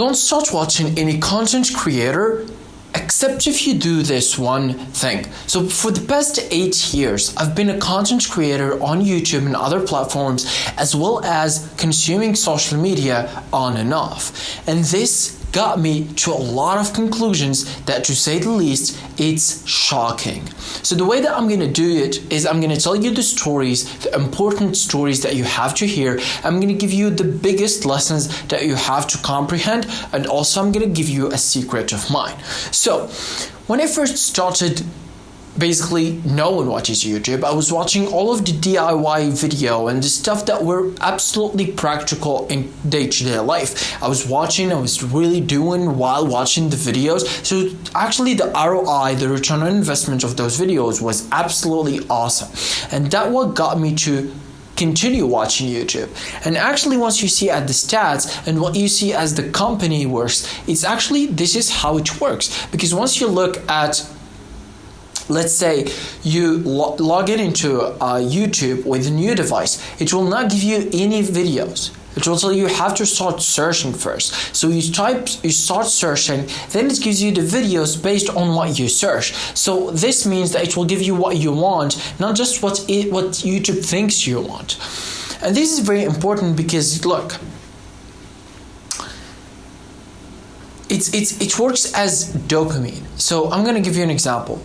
don't start watching any content creator except if you do this one thing. So for the past 8 years, I've been a content creator on YouTube and other platforms, as well as consuming social media on and off. And this got me to a lot of conclusions that, to say the least, it's shocking. So the way that I'm gonna do it is I'm gonna tell you the stories, the important stories that you have to hear. I'm gonna give you the biggest lessons that you have to comprehend, and also I'm gonna give you a secret of mine. So when I first started basically knowing what is YouTube, I was watching all of the DIY video and the stuff that were absolutely practical in day-to-day life. I was really doing while watching the videos. So actually the ROI, the return on investment of those videos was absolutely awesome. And that what got me to continue watching YouTube. And actually once you see at the stats and what you see as the company works, it's actually, this is how it works. Because once you look at, let's say you log in into YouTube with a new device, it will not give you any videos. It will tell you have to start searching first. So you start searching, then it gives you the videos based on what you search. So this means that it will give you what you want, not just what YouTube thinks you want. And this is very important because look, it works as dopamine. So I'm gonna give you an example.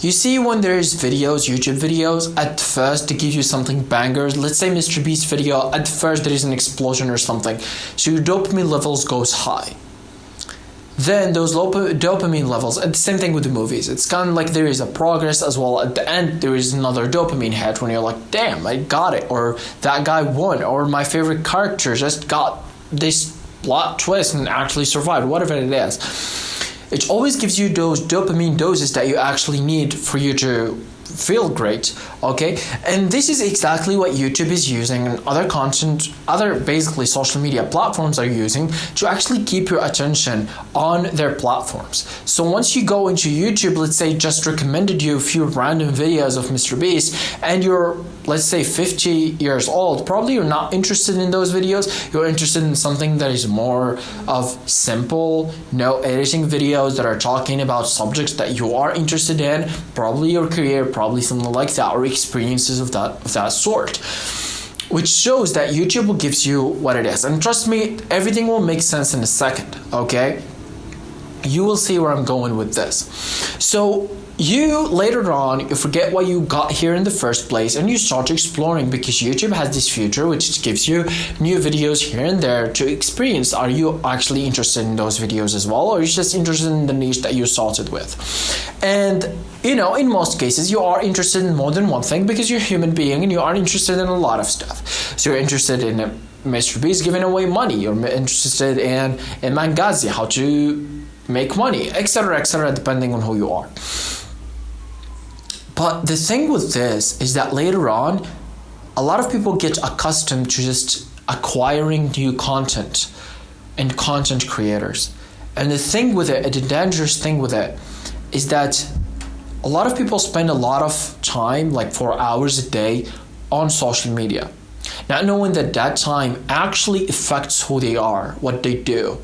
You see when there's videos, YouTube videos, at first they give you something bangers. Let's say Mr. Beast video, at first there is an explosion or something. So your dopamine levels goes high. Then those low dopamine levels, and the same thing with the movies. It's kind of like there is a progress as well. At the end, there is another dopamine hit when you're like, damn, I got it. Or that guy won. Or my favorite character just got this plot twist and actually survived, whatever it is. It always gives you those dopamine doses that you actually need for you to feel great, okay? And this is exactly what YouTube is using and other basically social media platforms are using to actually keep your attention on their platforms. So once you go into YouTube, let's say just recommended you a few random videos of Mr. Beast, and you're, let's say 50 years old, probably you're not interested in those videos. You're interested in something that is more of simple, no editing videos that are talking about subjects that you are interested in, probably your career, probably something like that, or experiences of that sort, which shows that YouTube gives you what it is. And trust me, everything will make sense in a second, okay? You will see where I'm going with this. So you later on, you forget why you got here in the first place and you start exploring, because YouTube has this feature which gives you new videos here and there to experience. Are you actually interested in those videos as well, or are you just interested in the niche that you started with? And you know, in most cases you are interested in more than one thing, because you're a human being and you are interested in a lot of stuff. So you're interested in Mr. Beast giving away money, you're interested in Mangazi, how to make money, etc., depending on who you are. But the thing with this is that later on, a lot of people get accustomed to just acquiring new content and content creators. And the thing with it, the dangerous thing with it, is that a lot of people spend a lot of time, like 4 hours a day, on social media, not knowing that that time actually affects who they are, what they do.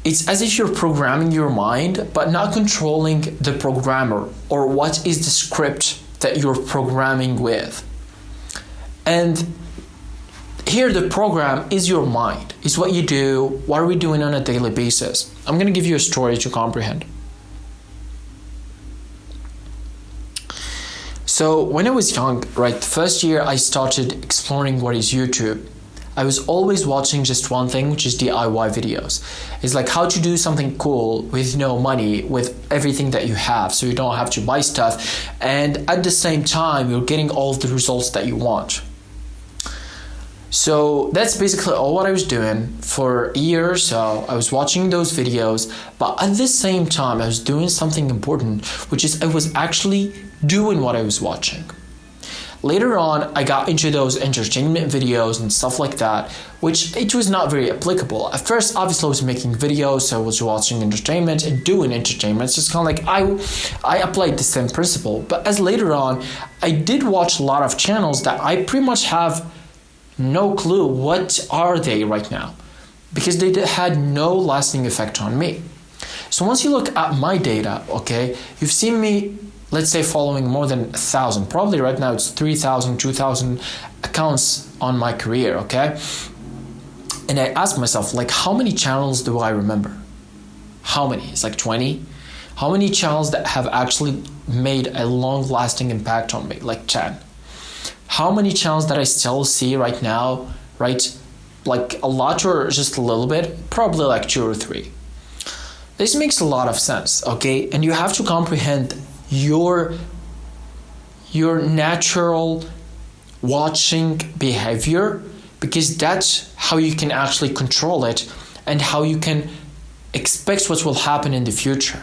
It's as if you're programming your mind, but not controlling the programmer, or what is the script that you're programming with. And here the program is your mind. It's what you do, what are we doing on a daily basis. I'm going to give you a story to comprehend. So when I was young, right, the first year I started exploring what is YouTube, I was always watching just one thing, which is DIY videos. It's like how to do something cool with no money, with everything that you have, so you don't have to buy stuff, and at the same time you're getting all of the results that you want. So that's basically all what I was doing for a year or so. I was watching those videos, but at the same time I was doing something important, which is I was actually doing what I was watching. Later on, I got into those entertainment videos and stuff like that, which it was not very applicable. At first, obviously I was making videos, so I was watching entertainment and doing entertainment. It's just kind of like I applied the same principle. But as later on, I did watch a lot of channels that I pretty much have no clue what are they right now. because they had no lasting effect on me. So once you look at my data, okay, you've seen me, let's say, following more than 1,000. Probably right now it's 3,000, 2,000 accounts on my career, okay? And I ask myself, like, how many channels do I remember? How many? It's like 20. How many channels that have actually made a long-lasting impact on me? Like 10. How many channels that I still see right now, right? Like a lot or just a little bit? Probably like 2 or 3. This makes a lot of sense, okay? And you have to comprehend your natural watching behavior, because that's how you can actually control it and how you can expect what will happen in the future.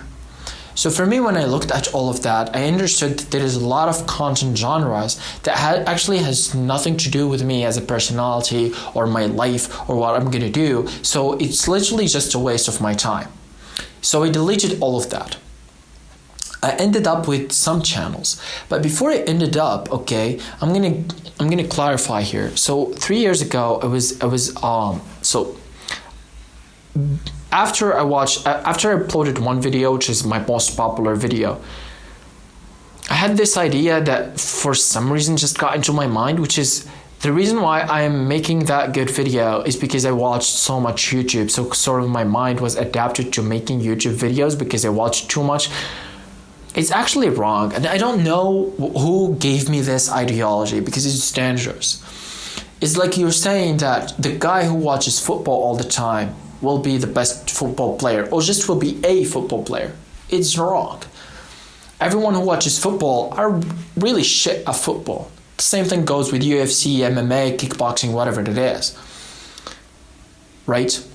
So for me, when I looked at all of that, I understood that there is a lot of content genres that actually has nothing to do with me as a personality or my life or what I'm gonna do. So it's literally just a waste of my time. So I deleted all of that. I ended up with some channels, but before I ended up, okay, I'm gonna clarify here. So 3 years ago, after I uploaded one video, which is my most popular video, I had this idea that for some reason just got into my mind, which is the reason why I am making that good video is because I watched so much YouTube. So sort of my mind was adapted to making YouTube videos because I watched too much. It's actually wrong. And I don't know who gave me this ideology because it's dangerous. It's like you're saying that the guy who watches football all the time will be the best football player or just will be a football player. It's wrong. Everyone who watches football are really shit at football. The same thing goes with UFC, MMA, kickboxing, whatever it is. Right?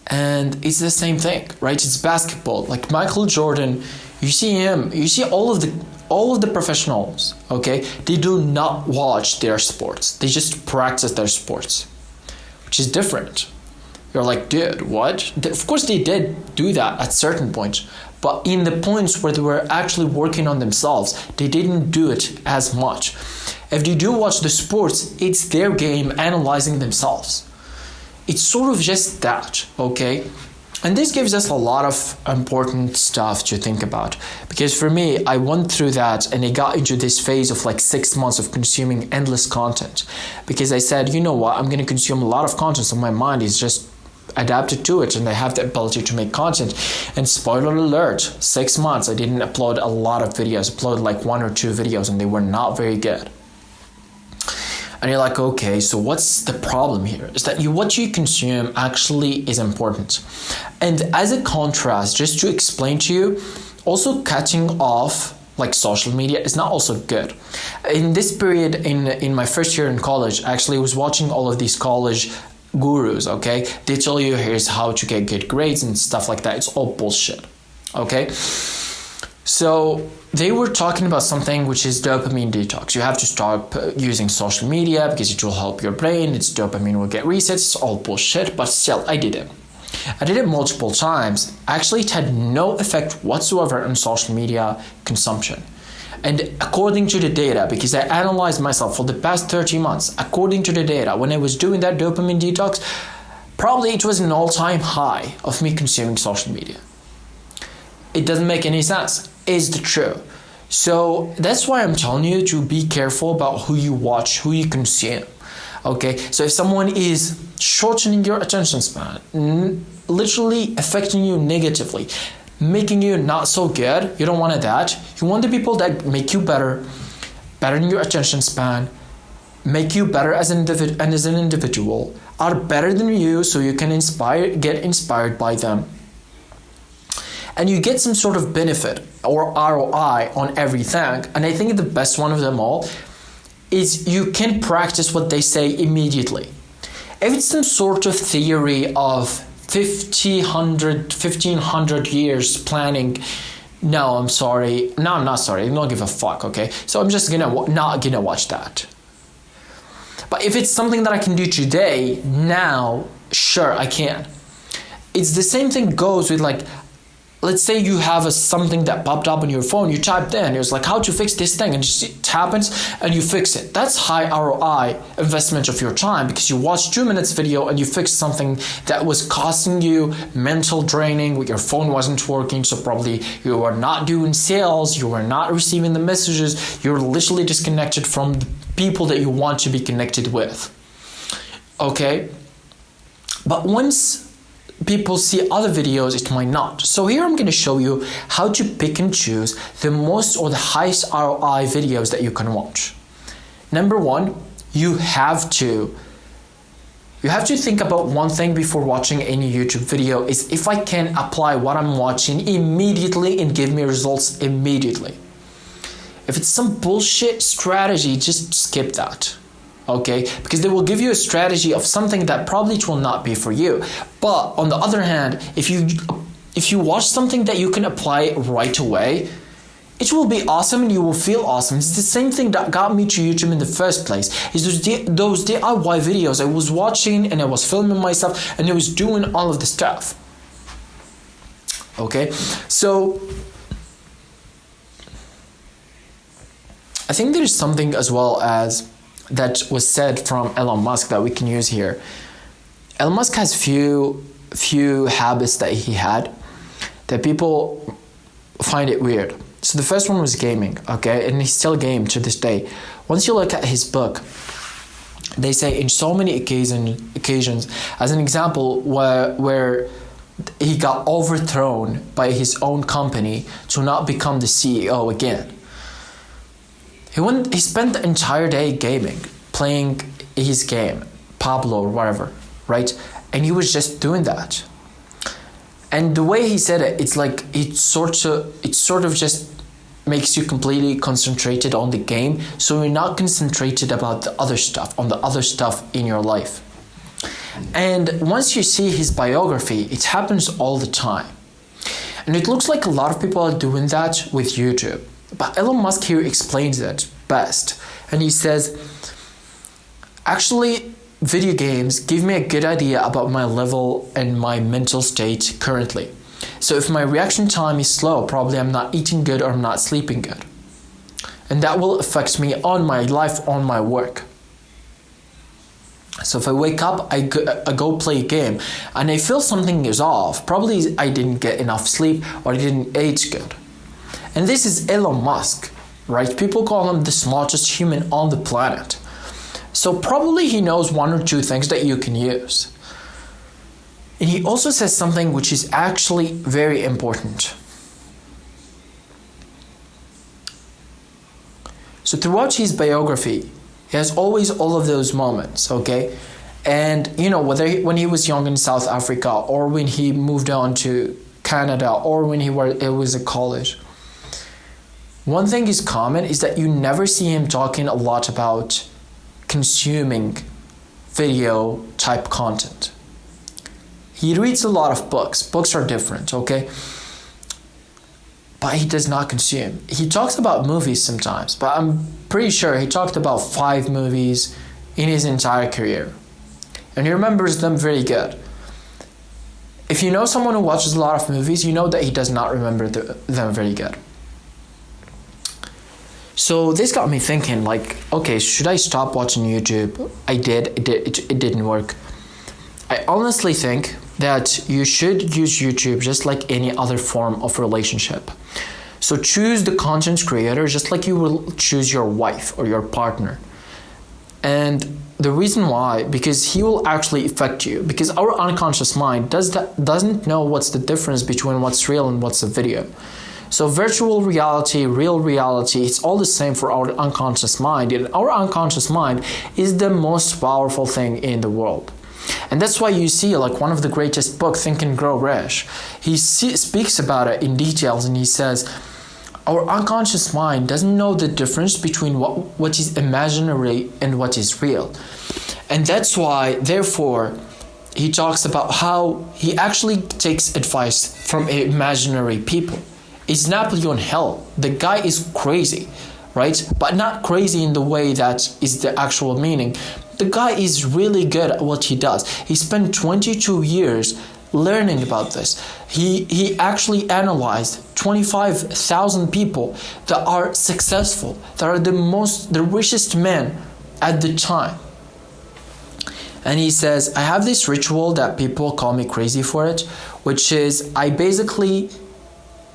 And it's the same thing, right? It's basketball. Like Michael Jordan, you see him, you see all of the professionals, okay? They do not watch their sports. They just practice their sports, which is different. You're like, dude, what? Of course they did do that at certain points, but in the points where they were actually working on themselves, they didn't do it as much. If they do watch the sports, it's their game analyzing themselves. It's sort of just that, okay? And this gives us a lot of important stuff to think about. Because for me, I went through that and I got into this phase of like 6 months of consuming endless content. Because I said, you know what, I'm going to consume a lot of content, so my mind is just adapted to it and I have the ability to make content. And spoiler alert, 6 months I didn't upload a lot of videos. I uploaded like 1 or 2 videos and they were not very good. And you're like, okay, so what's the problem here? Is that what you consume actually is important. And as a contrast, just to explain to you, also cutting off like social media is not also good. In this period, in my first year in college, actually I was watching all of these college gurus, okay? They tell you here's how to get good grades and stuff like that. It's all bullshit, okay? So they were talking about something which is dopamine detox. You have to stop using social media because it will help your brain. Its dopamine will get reset. It's all bullshit, but still, I did it. I did it multiple times. Actually, it had no effect whatsoever on social media consumption. And according to the data, because I analyzed myself for the past 30 months, according to the data, when I was doing that dopamine detox, probably it was an all-time high of me consuming social media. It doesn't make any sense. Is the truth. So that's why I'm telling you to be careful about who you watch, who you consume. Okay, so if someone is shortening your attention span, literally affecting you negatively, making you not so good, you don't want that. You want the people that make you better in your attention span, make you better as an individual, are better than you, so you can get inspired by them. And you get some sort of benefit or ROI on everything. And I think the best one of them all is you can practice what they say immediately. If it's some sort of theory of 1500 years planning, no, I'm sorry. No, I'm not sorry. I don't give a fuck, okay? So I'm just not gonna watch that. But if it's something that I can do today, now, sure, I can. It's the same thing goes with like, let's say you have something that popped up on your phone, you typed in, it was like how to fix this thing, and it happens and you fix it. That's high ROI investment of your time, because you watched 2 minutes video and you fixed something that was costing you mental draining. Your phone wasn't working, so probably you were not doing sales, you were not receiving the messages, you're literally disconnected from the people that you want to be connected with. Okay? But once people see other videos, it might not. So here I'm going to show you how to pick and choose the most or the highest ROI videos that you can watch. Number one, you have to think about one thing before watching any YouTube video, is if I can apply what I'm watching immediately and give me results immediately. If it's some bullshit strategy, just skip that. Okay, because they will give you a strategy of something that probably will not be for you. But on the other hand, if you watch something that you can apply right away, it will be awesome and you will feel awesome. It's the same thing that got me to YouTube in the first place. Is those DIY videos I was watching, and I was filming myself and I was doing all of the stuff. Okay, so I think there's something as well as that was said from Elon Musk that we can use here. Elon Musk has few habits that he had that people find it weird. So the first one was gaming, okay? And he still game to this day. Once you look at his book, they say in so many occasions, as an example, where he got overthrown by his own company to not become the CEO again. He spent the entire day gaming, playing his game, Pablo or whatever, right? And he was just doing that. And the way he said it, it's like it sort of just makes you completely concentrated on the game, so you're not concentrated about the other stuff, on the other stuff in your life. And once you see his biography, it happens all the time. And it looks like a lot of people are doing that with YouTube. But Elon Musk here explains it best. And he says, actually, video games give me a good idea about my level and my mental state currently. So if my reaction time is slow, probably I'm not eating good or I'm not sleeping good. And that will affect me on my life, on my work. So if I wake up, I go play a game and I feel something is off. Probably I didn't get enough sleep or I didn't eat good. And this is Elon Musk, right? People call him the smartest human on the planet. So probably he knows one or two things that you can use. And he also says something which is actually very important. So throughout his biography, he has always all of those moments, okay? And whether when he was young in South Africa, or when he moved on to Canada, or when it was at college, one thing is common is that you never see him talking a lot about consuming video type content. He reads a lot of books. Books are different, okay? But he does not consume. He talks about movies sometimes, but I'm pretty sure he talked about 5 movies in his entire career. And he remembers them very good. If you know someone who watches a lot of movies, you know that he does not remember them very good. So this got me thinking, like, okay, should I stop watching YouTube? I did. It didn't work. I honestly think that you should use YouTube just like any other form of relationship. So choose the content creator just like you will choose your wife or your partner. And the reason why, because he will actually affect you, because our unconscious mind doesn't know what's the difference between what's real and what's a video. So virtual reality, real reality, it's all the same for our unconscious mind. And our unconscious mind is the most powerful thing in the world. And that's why you see, like, one of the greatest books, Think and Grow Rich, he speaks about it in details, and he says, our unconscious mind doesn't know the difference between what is imaginary and what is real. And that's why, therefore, he talks about how he actually takes advice from imaginary people. It's Napoleon Hill. The guy is crazy, right? But not crazy in the way that is the actual meaning. The guy is really good at what he does. He spent 22 years learning about this. He actually analyzed 25,000 people that are successful, that are the richest men at the time. And he says, I have this ritual that people call me crazy for it, which is I basically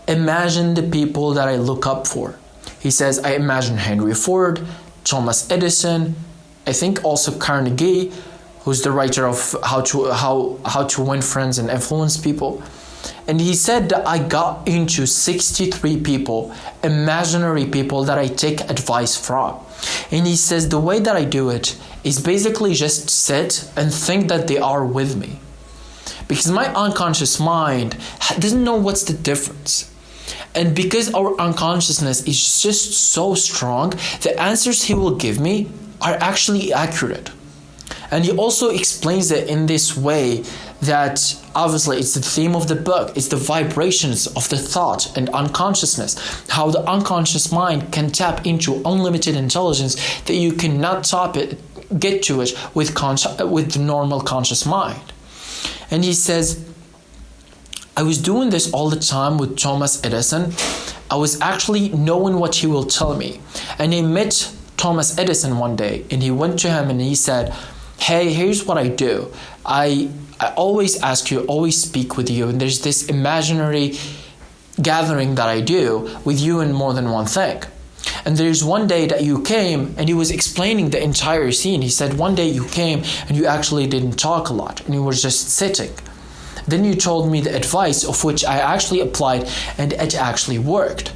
imagine the people that I look up for. He says, I imagine Henry Ford, Thomas Edison, I think also Carnegie, who's the writer of how to win friends and influence people. And he said that I got into 63 people, imaginary people that I take advice from. And he says the way that I do it is basically just sit and think that they are with me. Because my unconscious mind doesn't know what's the difference. And because our unconsciousness is just so strong, the answers he will give me are actually accurate. And he also explains it in this way that obviously it's the theme of the book. It's the vibrations of the thought and unconsciousness. How the unconscious mind can tap into unlimited intelligence that you cannot get to it with the normal conscious mind. And he says, I was doing this all the time with Thomas Edison. I was actually knowing what he will tell me. And I met Thomas Edison one day, and he went to him and he said, hey, here's what I do. I always ask you, always speak with you, and there's this imaginary gathering that I do with you in more than one thing. And there's one day that you came, and he was explaining the entire scene. He said, one day you came and you actually didn't talk a lot, and you were just sitting. Then you told me the advice of which I actually applied, and it actually worked.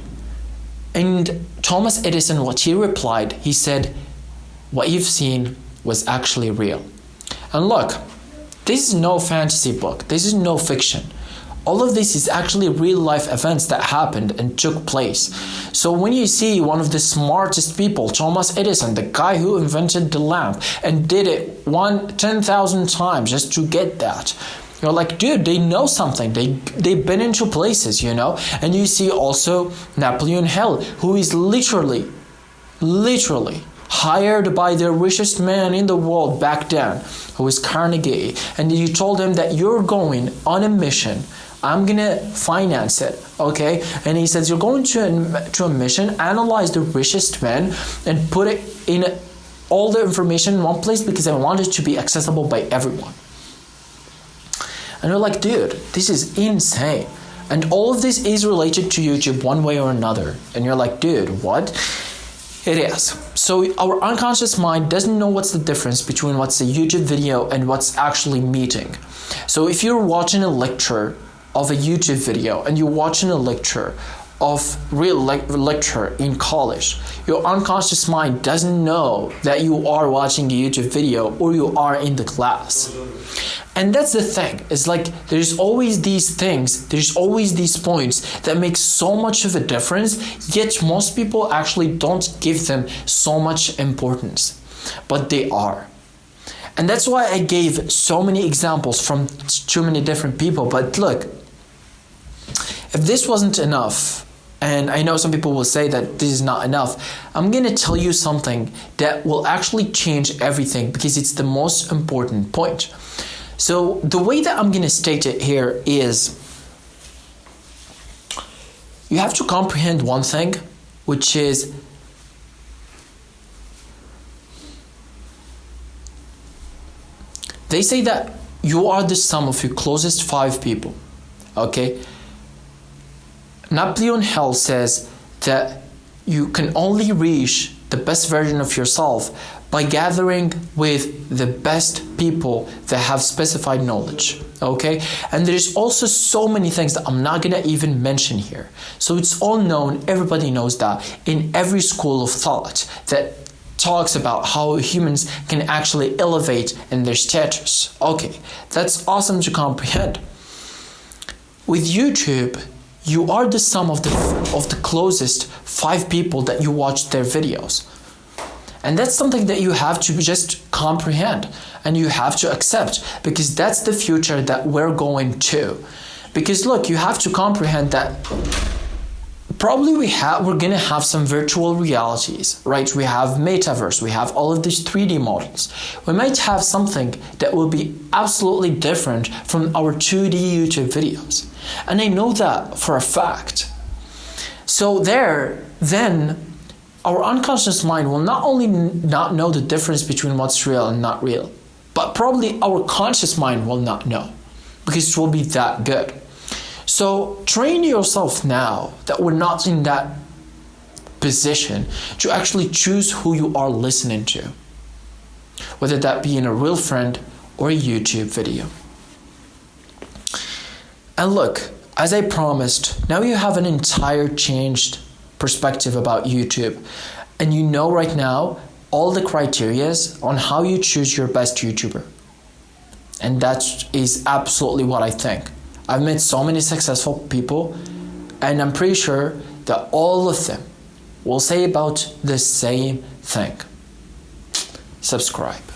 And Thomas Edison, what he replied, he said, what you've seen was actually real. And look, this is no fantasy book. This is no fiction. All of this is actually real life events that happened and took place. So when you see one of the smartest people, Thomas Edison, the guy who invented the lamp and did it 10,000 times just to get that, you're like, dude, they know something. They've been into places, you know? And you see also Napoleon Hill, who is literally hired by the richest man in the world back then, who is Carnegie. And you told him that you're going on a mission. I'm going to finance it, okay? And he says, you're going to a mission, analyze the richest men and put it in all the information in one place because I want it to be accessible by everyone. And you're like, dude, this is insane. And all of this is related to YouTube one way or another. And you're like, dude, what? It is. So our unconscious mind doesn't know what's the difference between what's a YouTube video and what's actually meeting. So if you're watching a lecture of a YouTube video and you're watching a lecture of real lecture in college, your unconscious mind doesn't know that you are watching a YouTube video or you are in the class. And that's the thing. It's like there's always these things, there's always these points that make so much of a difference, yet most people actually don't give them so much importance. But they are. And that's why I gave so many examples from too many different people. But look, if this wasn't enough, and I know some people will say that this is not enough, I'm going to tell you something that will actually change everything because it's the most important point. So the way that I'm going to state it here is you have to comprehend one thing, which is they say that you are the sum of your closest 5 people, okay? Napoleon Hill says that you can only reach the best version of yourself by gathering with the best people that have specified knowledge, okay? And there's also so many things that I'm not gonna even mention here. So it's all known, everybody knows that, in every school of thought that talks about how humans can actually elevate in their status. Okay, that's awesome to comprehend. With YouTube, you are the sum of the closest 5 people that you watch their videos. And that's something that you have to just comprehend and you have to accept because that's the future that we're going to. Because look, you have to comprehend that probably we're gonna have some virtual realities, right? We have metaverse, we have all of these 3D models. We might have something that will be absolutely different from our 2D YouTube videos. And I know that for a fact. So then our unconscious mind will not only not know the difference between what's real and not real, but probably our conscious mind will not know, because it will be that good. So train yourself now that we're not in that position to actually choose who you are listening to, whether that be in a real friend or a YouTube video. And look, as I promised, now you have an entire changed perspective about YouTube, and you know right now all the criterias on how you choose your best YouTuber. And that is absolutely what I think. I've met so many successful people, and I'm pretty sure that all of them will say about the same thing. Subscribe.